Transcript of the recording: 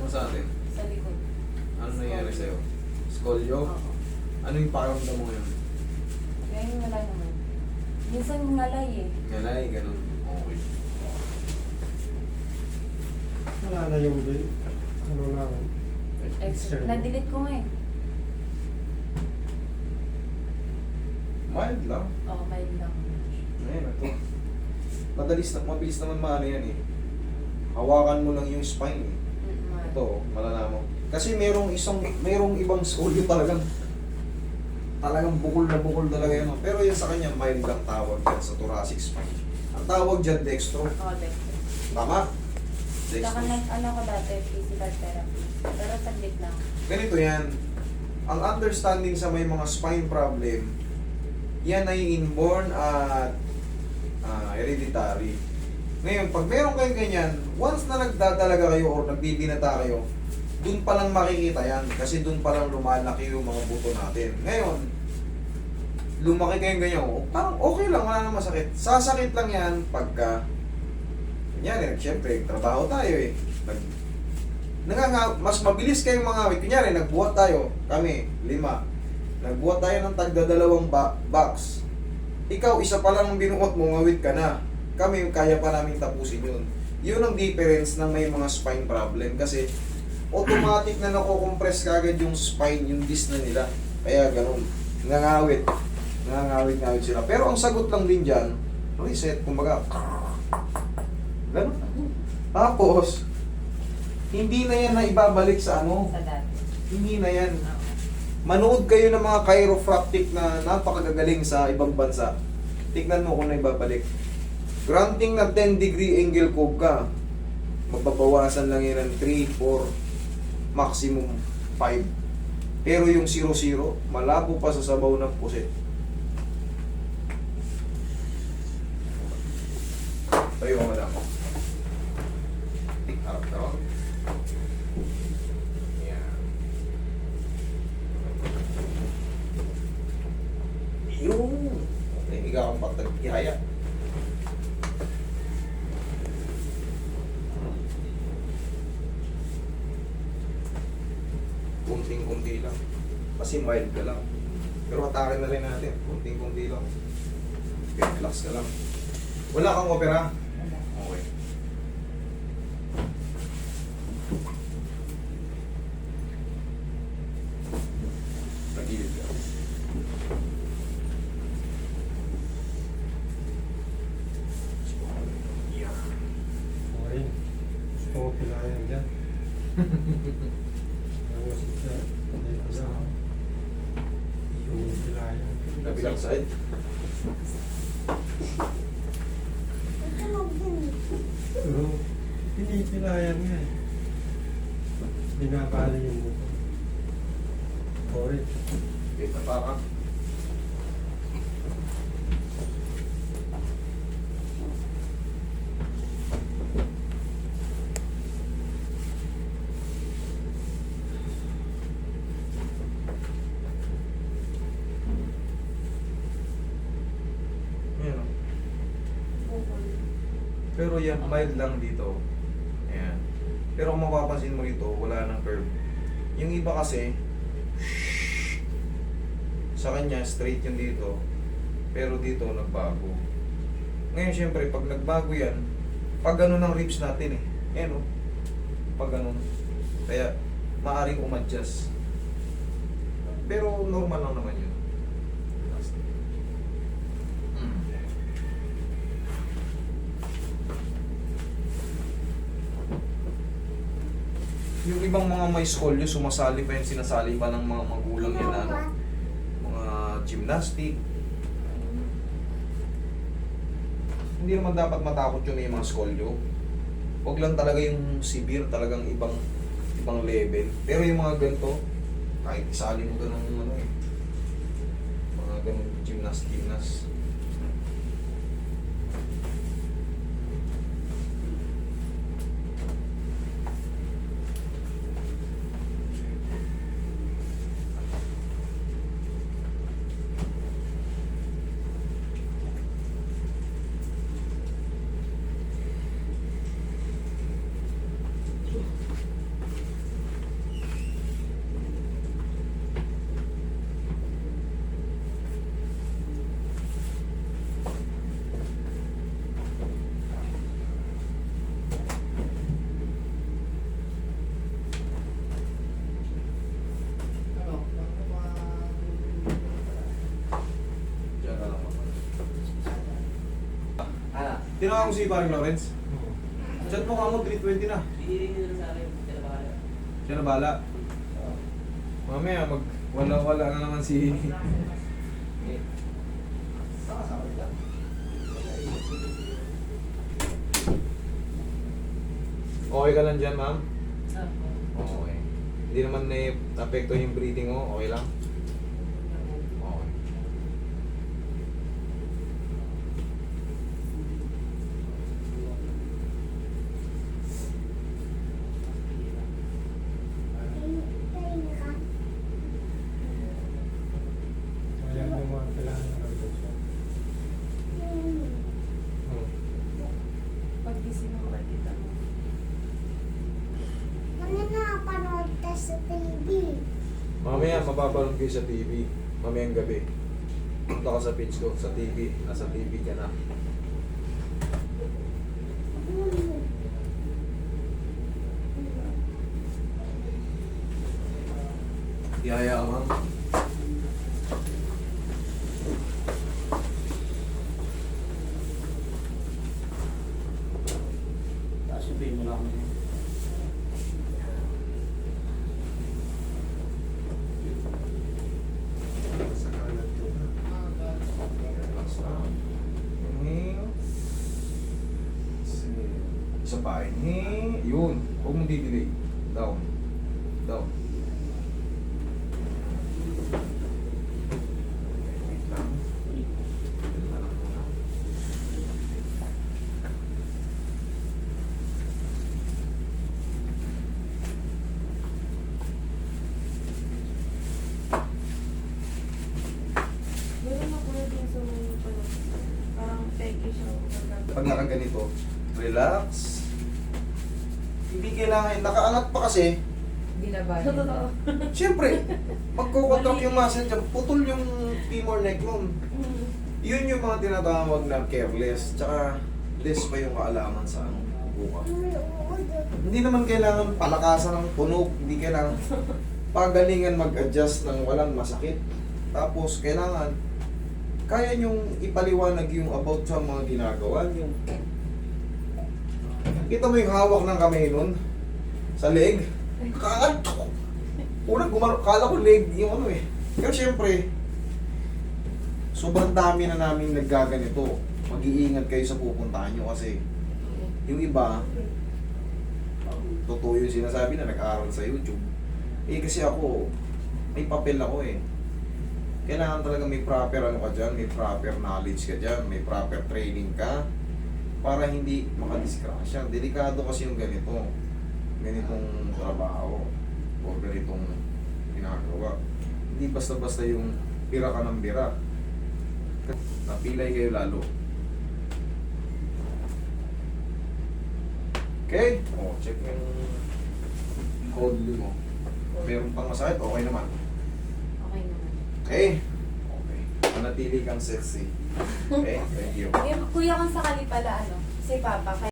Ano sa atin? Sa likod. Ano nangyari sa'yo? Scolio? Oo. Ano yung pakiramdam mo ngayon? Ngayon wala naman. Minsan ngalay eh. Ngalay, ganun. Okay. Wala na yung ano lang. Na-delete ko nga eh. Mild lang. Oo, mild lang. Ngayon, ito. Mabilis naman maano yan eh. Hawakan mo lang yung spine eh. Mild. Ito, malalaman mo. Kasi merong ibang scolio talagang bukol na bukol talaga yan. Pero yun sa kanya, mild lang tawag yan sa thoracic spine. Ang tawag dyan, dextro. Oo, dexter. Tama? Saka Dextro. ano ko dati, physical therapy. Pero saglit lang. Ganito yan. Ang understanding sa may mga spine problem, yan ay inborn at hereditary. Ngayon, pag meron kayong ganyan, once na nagdadalaga kayo or nagbibinata kayo, dun pa lang makikita yan. Kasi dun pa lang lumalaki yung mga buto natin. Ngayon, lumaki kayong ganyan, parang okay lang, wala nang masakit. Sasakit lang yan pagka, kunyari, siyempre, trabaho tayo eh. Mas mabilis kayong mga awit. Kunyari, nagbuhat tayo, kami, 5. Nagbuhat tayo ng tagdadalawang box. Ikaw, isa pa lang ang binuot mo, ngawit ka na. Kami, kaya pa namin tapusin yun. Yun ang difference ng may mga spine problem. Kasi, automatic na nakukompress kagad yung spine, yung disc na nila. Kaya ganun. Nangangawit sila. Pero ang sagot lang din dyan, reset, kumbaga. Ganun. Tapos, hindi na yan na ibabalik sa ano. Sa dati. Hindi na yan. Oo. Manood kayo ng mga chiropractic na napakagagaling sa ibang bansa. Tignan mo kung na ibabalik. Granting na 10-degree angle cove ka, magbabawasan lang yan ng 3, 4, maximum 5. Pero yung 0-0, malabo pa sa sabaw ng pusit. Tayo ka lang. Harap ka lang. Yan. Yun. Okay, ikaw ang pagtag-ihaya. Kunting-kunti lang. Kasi mild ka lang. Pero hatakin na rin natin. Kunting-kunti lang. Okay, relax ka lang. Wala kang opera? Wala. Okay. Nagilid ka. Yeah. Okay. Gusto ko pilayan dyan. Ang sa yung pilayan. Kabilang side. Pero, pinipilayan nga eh. Binabali yung buto. Sorry. Kita pa ka. Ayan o. Pero yan, mild lang dito. Ayan. Pero kung mapapansin mo dito, wala nang curve. Yung iba kasi, sa kanya, straight yung dito. Pero dito, nagbago. Ngayon, syempre, pag nagbago yan, pag ganun ang ribs natin eh. Ayan o. Pag ganun. Kaya, maaring umadjust. Pero normal lang naman yun. Yung ibang mga may scolio, sumasali pa yan, sinasali pa ng mga magulang yan na ano, mga gymnastic. Hindi naman dapat matakot yun yung mga scolio. Huwag lang talaga yung severe, talagang ibang level. Pero yung mga ganito, kahit isali mo ganun ano eh, mga ganun gymnast. Tinawag ko si Paring Lawrence. Chat mo ka mo, 320 na. Siya na bala. Mamaya, wala na naman si... Okay ka lang dyan, ma'am? Okay. Hindi naman na-apekto yung breathing mo, okay lang? Okay. Ayan yung mga kailangan ng doktor. Pag gising mo makikita mo. Ano napanood ka sa TV? Mamaya, mapapanood kayo sa TV. Mamayang gabi. Punta ka sa page ko, sa TV. Nasa TV ka na. Yaya ka, ma'am. Sabihin mo lang ako. Sa kanan to. Relax lang. Inhale. Exhale. Isa pa. Inhale. Yun. Huwag mong didelay. Down. Down. Wait lang. Wait lang muna. Meron ako na din sa mga pala. Parang peke siya. Pag nakaganito, relax. Hindi kailangan, nakaangat pa kasi, Binabahin. Totoo. siyempre, magkukontract yung muscle dyan, putol yung femur neck mo. Yun yung mga tinatawag na careless, tsaka less pa yung kaalaman sa ano, buka. Hindi naman kailangan palakasan ng tunog, hindi kailangan pagalingan mag-adjust ng walang masakit. Tapos kailangan, kaya nyong ipaliwanag yung about sa mga ginagawa nyo. Kita mo yung hawak ng kamay nun, sa leg. Unang gumano, kala ko leg, yung ano eh. Pero syempre, sobrang dami na namin naggaganito. Mag-iingat kayo sa pupuntahan nyo kasi yung iba, totoo yung sinasabi na nag-aaral sa YouTube. Eh kasi ako, may papel ako eh. Kailangan talaga may proper ano ka dyan, may proper knowledge ka dyan, may proper training ka para hindi makadiskrasya. Delikado kasi yung ganitong trabaho o ganitong ginagawa. Hindi basta-basta yung bira ka ng bira. Napilay kayo lalo. Okay? O, check yung code mo. Meron pang masakit, okay naman. Okay naman. Okay? Okay. Manatili kang sexy. Okay? Thank you. Kuya, kung sakali pala, si Papa,